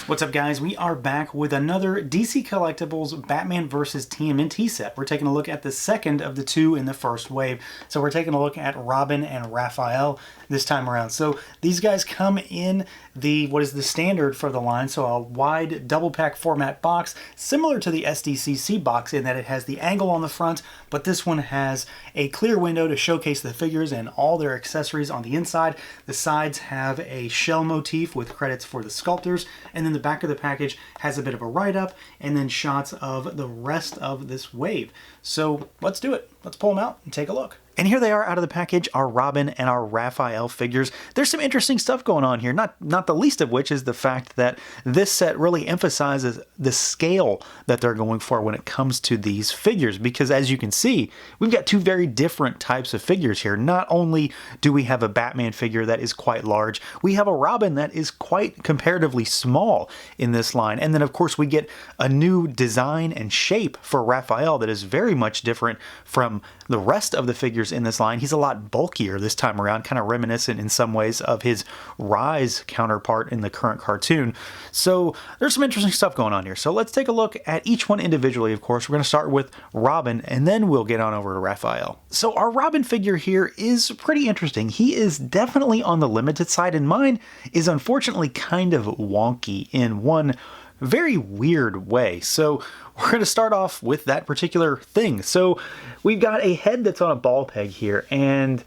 What's up, guys? We are back with another DC Collectibles Batman vs. TMNT set. We're taking a look at the second of the two in the first wave. So we're taking a look at Robin and Raphael this time around. So these guys come in what is the standard for the line, so a wide double pack format box, similar to the SDCC box in that it has the angle on the front, but this one has a clear window to showcase the figures and all their accessories on the inside. The sides have a shell motif with credits for the sculptors, and then the back of the package has a bit of a write-up and then shots of the rest of this wave. So let's do it. Let's pull them out and take a look. And here they are out of the package, our Robin and our Raphael figures. There's some interesting stuff going on here, not the least of which is the fact that this set really emphasizes the scale that they're going for when it comes to these figures, because as you can see, we've got two very different types of figures here. Not only do we have a Batman figure that is quite large, we have a Robin that is quite comparatively small in this line, and then of course we get a new design and shape for Raphael that is very much different from the rest of the figures in this line. He's a lot bulkier this time around, kind of reminiscent in some ways of his Rise counterpart in the current cartoon. So there's some interesting stuff going on here. So let's take a look at each one individually. Of course, we're going to start with Robin and then we'll get on over to Raphael. So our Robin figure here is pretty interesting. He is definitely on the limited side, and mine is unfortunately kind of wonky in one very weird way. So we're going to start off with that particular thing. So we've got a head that's on a ball peg here, and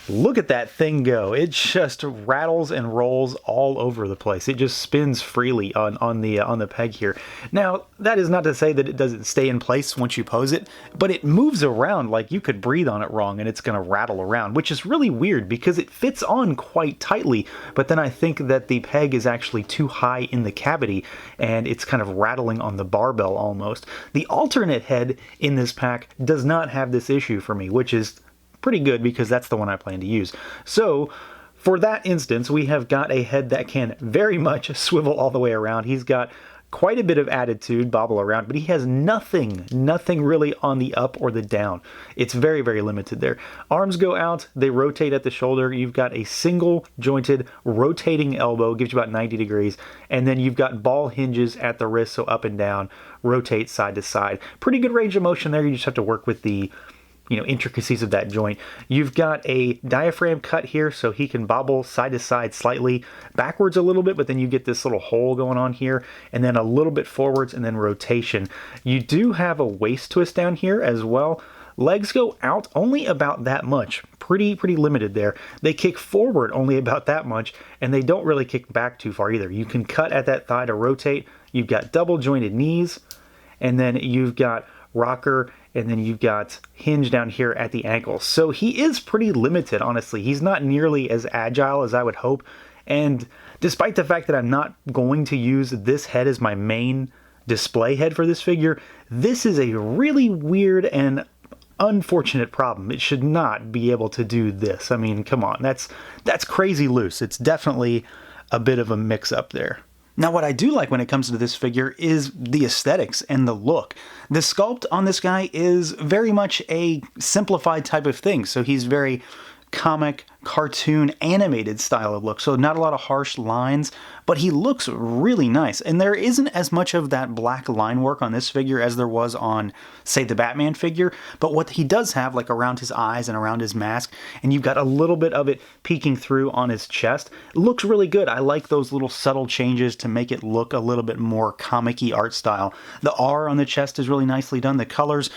look at that thing go. It just rattles and rolls all over the place. It just spins freely on the peg here. Now, that is not to say that it doesn't stay in place once you pose it, but it moves around like you could breathe on it wrong and it's going to rattle around, which is really weird because it fits on quite tightly, but then I think that the peg is actually too high in the cavity and it's kind of rattling on the barbell almost. The alternate head in this pack does not have this issue for me, which is pretty good because that's the one I plan to use. So for that instance, we have got a head that can very much swivel all the way around. He's got quite a bit of attitude, bobble around, but he has nothing really on the up or the down. It's very, very limited there. Arms go out, they rotate at the shoulder. You've got a single jointed rotating elbow, gives you about 90 degrees. And then you've got ball hinges at the wrist, so up and down, rotate side to side. Pretty good range of motion there. You just have to work with the intricacies of that joint. You've got a diaphragm cut here, so he can bobble side to side slightly, backwards a little bit, but then you get this little hole going on here, and then a little bit forwards, and then rotation. You do have a waist twist down here as well. Legs go out only about that much. Pretty limited there. They kick forward only about that much, and they don't really kick back too far either. You can cut at that thigh to rotate. You've got double jointed knees, and then you've got rocker, and then you've got hinge down here at the ankle. So he is pretty limited, honestly. He's not nearly as agile as I would hope, and despite the fact that I'm not going to use this head as my main display head for this figure, this is a really weird and unfortunate problem. It should not be able to do this. I mean, come on, that's crazy loose. It's definitely a bit of a mix-up there. Now, what I do like when it comes to this figure is the aesthetics and the look. The sculpt on this guy is very much a simplified type of thing, so he's very comic, cartoon, animated style of look, so not a lot of harsh lines, but he looks really nice. And there isn't as much of that black line work on this figure as there was on, say, the Batman figure, but what he does have, like around his eyes and around his mask, and you've got a little bit of it peeking through on his chest, it looks really good. I like those little subtle changes to make it look a little bit more comic-y art style. The R on the chest is really nicely done. The colors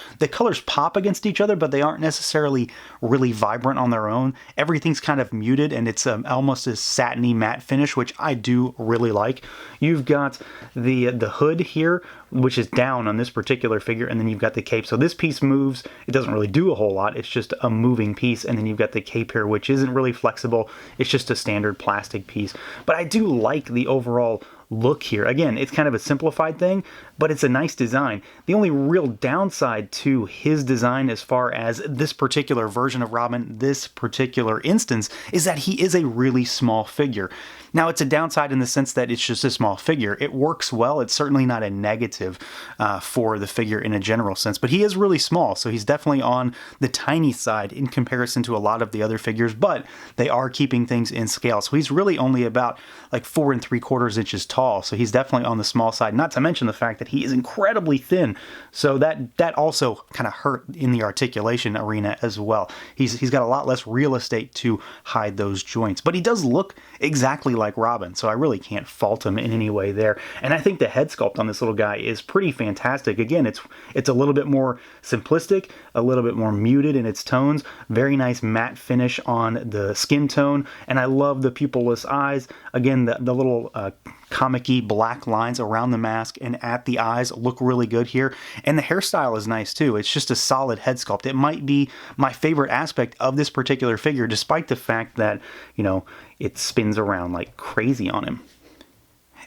pop against each other, but they aren't necessarily really vibrant on their own. Everything's kind of muted, and it's almost a satiny matte finish, which I do really like. You've got the hood here, which is down on this particular figure, and then you've got the cape. So this piece moves. It doesn't really do a whole lot. It's just a moving piece, and then you've got the cape here, which isn't really flexible. It's just a standard plastic piece. But I do like the overall look here. Again, it's kind of a simplified thing, but it's a nice design. The only real downside to his design as far as this particular version of Robin, this particular instance, is that he is a really small figure. Now, it's a downside in the sense that it's just a small figure. It works well. It's certainly not a negative for the figure in a general sense, but he is really small, so he's definitely on the tiny side in comparison to a lot of the other figures, but they are keeping things in scale. So he's really only about like 4 3/4 inches tall, so he's definitely on the small side, not to mention the fact that he is incredibly thin, so that also kind of hurt in the articulation arena as well. He's got a lot less real estate to hide those joints, but he does look exactly like Robin, so I really can't fault him in any way there. And I think the head sculpt on this little guy is pretty fantastic. Again, it's a little bit more simplistic, a little bit more muted in its tones, very nice matte finish on the skin tone, and I love the pupilless eyes. Again, the little comic-y black lines around the mask and at the eyes look really good here, and the hairstyle is nice too. It's just a solid head sculpt. It might be my favorite aspect of this particular figure, despite the fact that, you know, it spins around like crazy on him.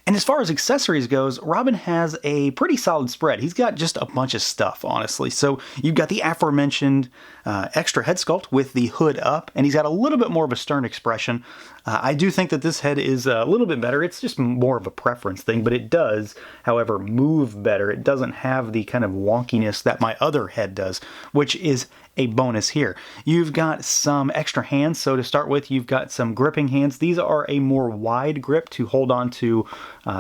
And as far as accessories goes, Robin has a pretty solid spread. He's got just a bunch of stuff, honestly. So you've got the aforementioned extra head sculpt with the hood up, and he's got a little bit more of a stern expression. I do think that this head is a little bit better. It's just more of a preference thing, but it does, however, move better. It doesn't have the kind of wonkiness that my other head does, which is a bonus here. You've got some extra hands. So to start with, you've got some gripping hands. These are a more wide grip to hold on to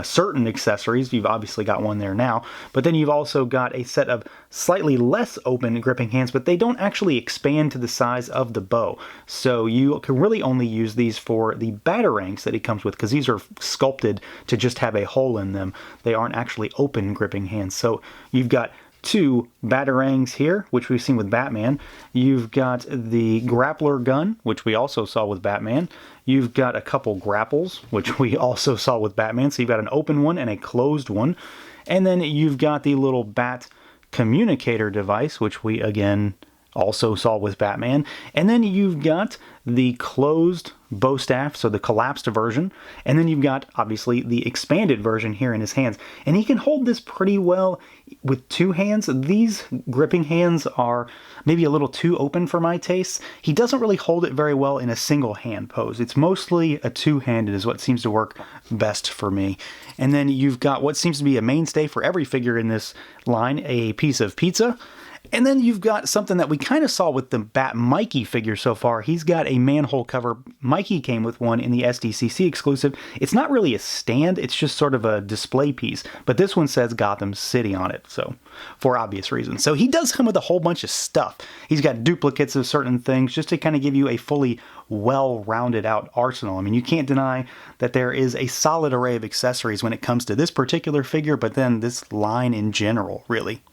certain accessories. You've obviously got one there now, but then you've also got a set of slightly less open gripping hands, but they don't actually expand to the size of the bow. So you can really only use these for the batarangs that he comes with, because these are sculpted to just have a hole in them. They aren't actually open gripping hands. So you've got 2 batarangs here, which we've seen with Batman. You've got the grappler gun, which we also saw with Batman. You've got a couple grapples, which we also saw with Batman. So you've got an open one and a closed one. And then you've got the little bat communicator device, which we again also saw with Batman. And then you've got the closed bow staff, so the collapsed version, and then you've got obviously the expanded version here in his hands. And he can hold this pretty well with 2 hands. These gripping hands are maybe a little too open for my tastes. He doesn't really hold it very well in a single hand pose. It's mostly a 2-handed is what seems to work best for me. And then you've got what seems to be a mainstay for every figure in this line, a piece of pizza. And then you've got something that we kind of saw with the Bat Mikey figure so far. He's got a manhole cover. Mikey came with one in the SDCC exclusive. It's not really a stand, it's just sort of a display piece. But this one says Gotham City on it, so for obvious reasons. So he does come with a whole bunch of stuff. He's got duplicates of certain things just to kind of give you a fully well-rounded out arsenal. I mean, you can't deny that there is a solid array of accessories when it comes to this particular figure, but then this line in general, really.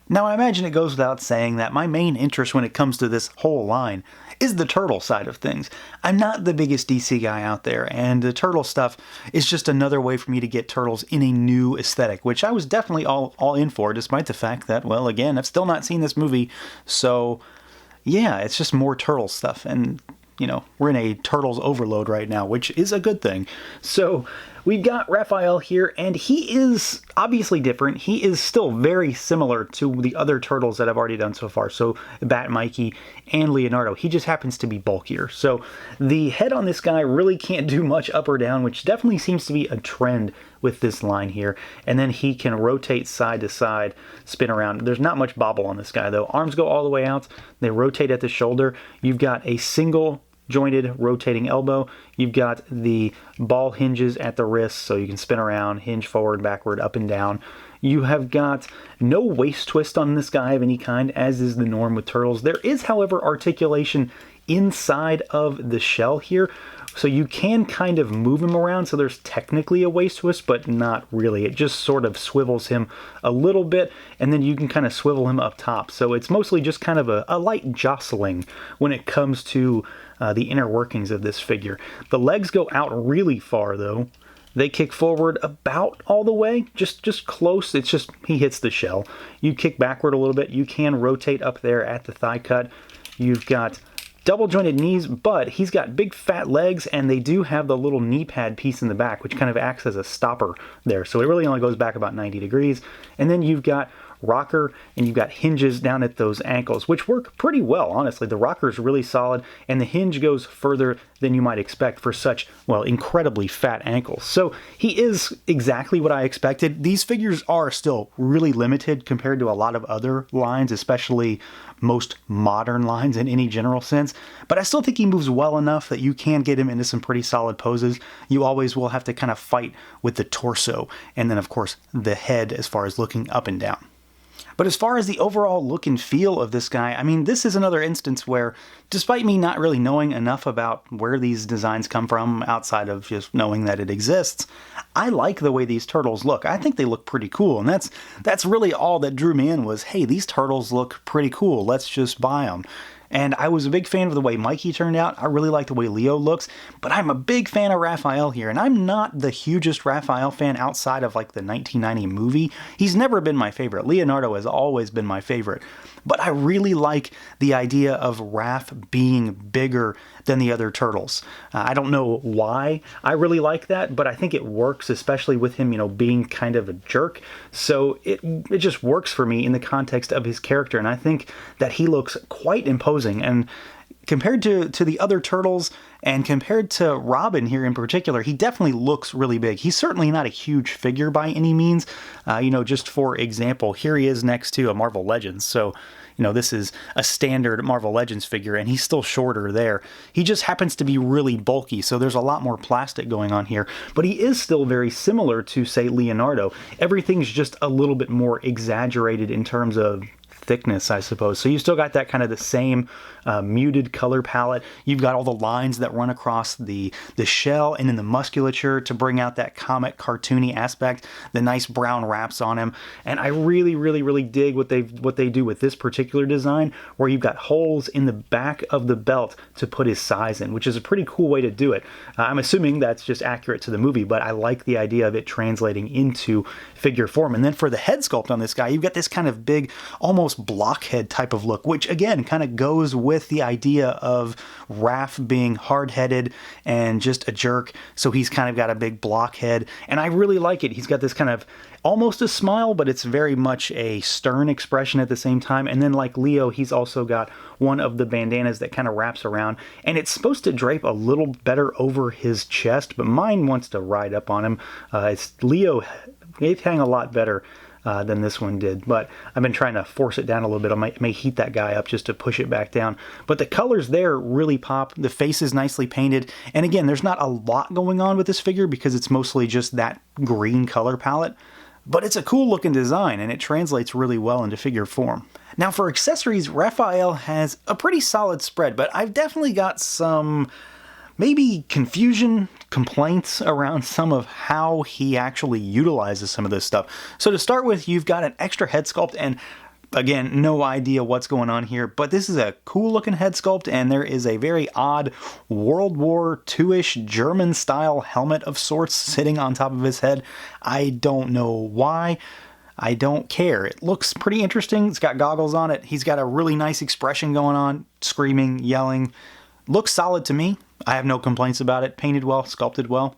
Now, I imagine it goes without saying that my main interest when it comes to this whole line is the turtle side of things. I'm not the biggest DC guy out there, and the turtle stuff is just another way for me to get turtles in a new aesthetic, which I was definitely all in for, despite the fact that, well, again, I've still not seen this movie, so yeah, it's just more turtle stuff, and you know, we're in a Turtles overload right now, which is a good thing. So we've got Raphael here, and he is obviously different. He is still very similar to the other Turtles that I've already done so far. So Bat Mikey and Leonardo. He just happens to be bulkier. So the head on this guy really can't do much up or down, which definitely seems to be a trend with this line here. And then he can rotate side to side, spin around. There's not much bobble on this guy though. Arms go all the way out. They rotate at the shoulder. You've got a single jointed rotating elbow. You've got the ball hinges at the wrists, so you can spin around, hinge forward, backward, up and down. You have got no waist twist on this guy of any kind, as is the norm with Turtles. There is, however, articulation inside of the shell here, so you can kind of move him around, so there's technically a waist twist, but not really. It just sort of swivels him a little bit, and then you can kind of swivel him up top. So it's mostly just kind of a light jostling when it comes to the inner workings of this figure. The legs go out really far, though. They kick forward about all the way, just close. It's just he hits the shell. You kick backward a little bit. You can rotate up there at the thigh cut. You've got double jointed knees, but he's got big fat legs, and they do have the little knee pad piece in the back, which kind of acts as a stopper there. So it really only goes back about 90 degrees. And then you've got rocker, and you've got hinges down at those ankles, which work pretty well, honestly. The rocker is really solid, and the hinge goes further than you might expect for such, well, incredibly fat ankles. So he is exactly what I expected. These figures are still really limited compared to a lot of other lines, especially most modern lines in any general sense, but I still think he moves well enough that you can get him into some pretty solid poses. You always will have to kind of fight with the torso, and then of course the head as far as looking up and down. But as far as the overall look and feel of this guy, I mean, this is another instance where, despite me not really knowing enough about where these designs come from outside of just knowing that it exists, I like the way these turtles look. I think they look pretty cool, and that's really all that drew me in was, hey, these turtles look pretty cool, let's just buy them. And I was a big fan of the way Mikey turned out. I really like the way Leo looks, but I'm a big fan of Raphael here, and I'm not the hugest Raphael fan outside of like the 1990 movie. He's never been my favorite. Leonardo has always been my favorite. But I really like the idea of Raph being bigger than the other turtles. I don't know why I really like that, but I think it works, especially with him, being kind of a jerk. So it just works for me in the context of his character, and I think that he looks quite imposing. And compared to the other turtles, and compared to Robin here in particular, he definitely looks really big. He's certainly not a huge figure by any means. Just for example, here he is next to a Marvel Legends. So, this is a standard Marvel Legends figure, and he's still shorter there. He just happens to be really bulky, so there's a lot more plastic going on here. But he is still very similar to, say, Leonardo. Everything's just a little bit more exaggerated in terms of thickness, I suppose. So you still got that kind of the same muted color palette. You've got all the lines that run across the shell and in the musculature to bring out that comic cartoony aspect, the nice brown wraps on him. And I really, really, really dig what they do with this particular design, where you've got holes in the back of the belt to put his size in, which is a pretty cool way to do it. I'm assuming that's just accurate to the movie, but I like the idea of it translating into figure form. And then for the head sculpt on this guy, you've got this kind of big, almost blockhead type of look, which again kind of goes with the idea of Raph being hard-headed and just a jerk, so he's kind of got a big blockhead, and I really like it. He's got this kind of almost a smile, but it's very much a stern expression at the same time. And then like Leo, he's also got one of the bandanas that kind of wraps around, and it's supposed to drape a little better over his chest, but mine wants to ride up on him. Leo, they hang a lot better than this one did, but I've been trying to force it down a little bit. I may heat that guy up just to push it back down, but the colors there really pop. The face is nicely painted, and again, there's not a lot going on with this figure because it's mostly just that green color palette, but it's a cool looking design and it translates really well into figure form. Now for accessories, Raphael has a pretty solid spread, but I've definitely got some maybe confusion, complaints around some of how he actually utilizes some of this stuff. So to start with, you've got an extra head sculpt, and again, no idea what's going on here, but this is a cool looking head sculpt, and there is a very odd World War II-ish German style helmet of sorts sitting on top of his head. I don't know why. I don't care. It looks pretty interesting. It's got goggles on it. He's got a really nice expression going on, screaming, yelling. Looks solid to me. I have no complaints about it. Painted well, sculpted well.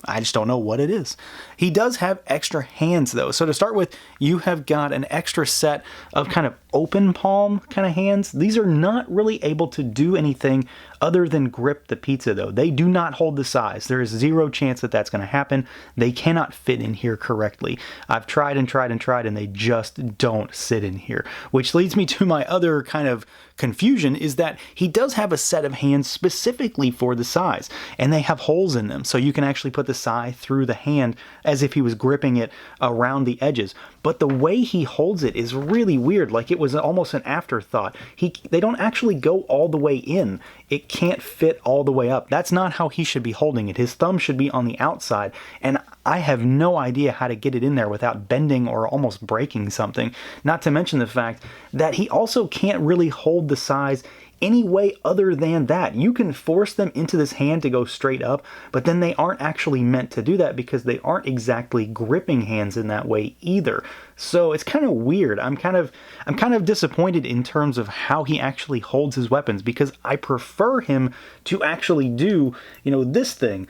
I just don't know what it is. He does have extra hands though. So to start with, you have got an extra set of kind of open palm kind of hands. These are not really able to do anything other than grip the pizza though. They do not hold the size. There is zero chance that that's going to happen. They cannot fit in here correctly. I've tried and tried and tried, and they just don't sit in here. Which leads me to my other kind of confusion, is that he does have a set of hands specifically for the size, and they have holes in them, so you can actually put the sai through the hand as if he was gripping it around the edges. But the way he holds it is really weird, like it was almost an afterthought. They don't actually go all the way in. It can't fit all the way up. That's not how he should be holding it. His thumb should be on the outside, and I have no idea how to get it in there without bending or almost breaking something. Not to mention the fact that he also can't really hold the size any way other than that. You can force them into this hand to go straight up, but then they aren't actually meant to do that because they aren't exactly gripping hands in that way either. So it's kind of weird. I'm kind of disappointed in terms of how he actually holds his weapons, because I prefer him to actually do, this thing.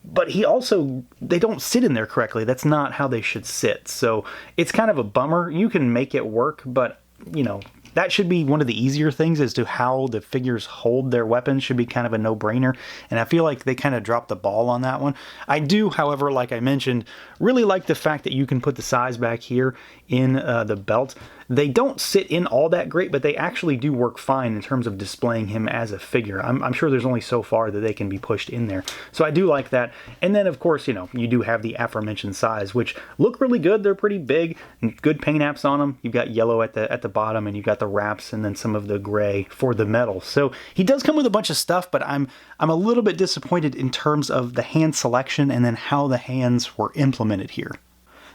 but they don't sit in there correctly. That's not how they should sit. So it's kind of a bummer. You can make it work, but that should be one of the easier things as to how the figures hold their weapons. Should be kind of a no-brainer, and I feel like they kind of dropped the ball on that one. I do, however, like I mentioned, really like the fact that you can put the size back here in the belt. They don't sit in all that great, but they actually do work fine in terms of displaying him as a figure. I'm sure there's only so far that they can be pushed in there. So I do like that. And then, of course, you do have the aforementioned size, which look really good. They're pretty big. Good paint apps on them. You've got yellow at the bottom, and you've got the wraps, and then some of the gray for the metal. So he does come with a bunch of stuff, but I'm a little bit disappointed in terms of the hand selection and then how the hands were implemented here.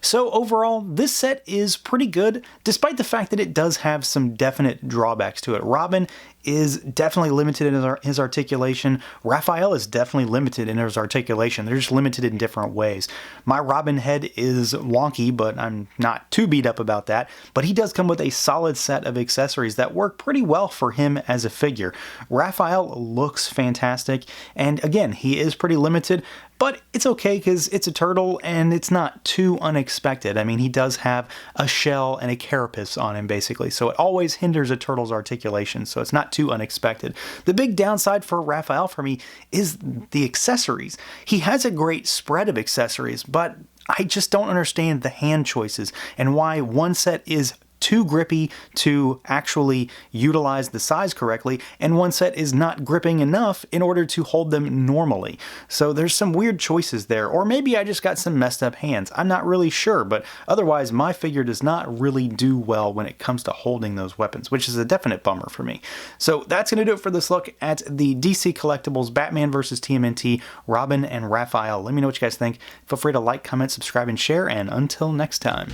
So overall, this set is pretty good, despite the fact that it does have some definite drawbacks to it. Robin is definitely limited in his articulation. Raphael is definitely limited in his articulation. They're just limited in different ways. My Robin head is wonky, but I'm not too beat up about that. But he does come with a solid set of accessories that work pretty well for him as a figure. Raphael looks fantastic, and again, he is pretty limited, but it's okay because it's a turtle and it's not too unexpected. I mean, he does have a shell and a carapace on him, basically, so it always hinders a turtle's articulation, so it's not too unexpected. The big downside for Raphael for me is the accessories. He has a great spread of accessories, but I just don't understand the hand choices and why one set is too grippy to actually utilize the size correctly, and one set is not gripping enough in order to hold them normally. So there's some weird choices there, or maybe I just got some messed up hands. I'm not really sure, but otherwise my figure does not really do well when it comes to holding those weapons, which is a definite bummer for me. So that's going to do it for this look at the DC Collectibles Batman vs. TMNT, Robin and Raphael. Let me know what you guys think. Feel free to like, comment, subscribe, and share, and until next time.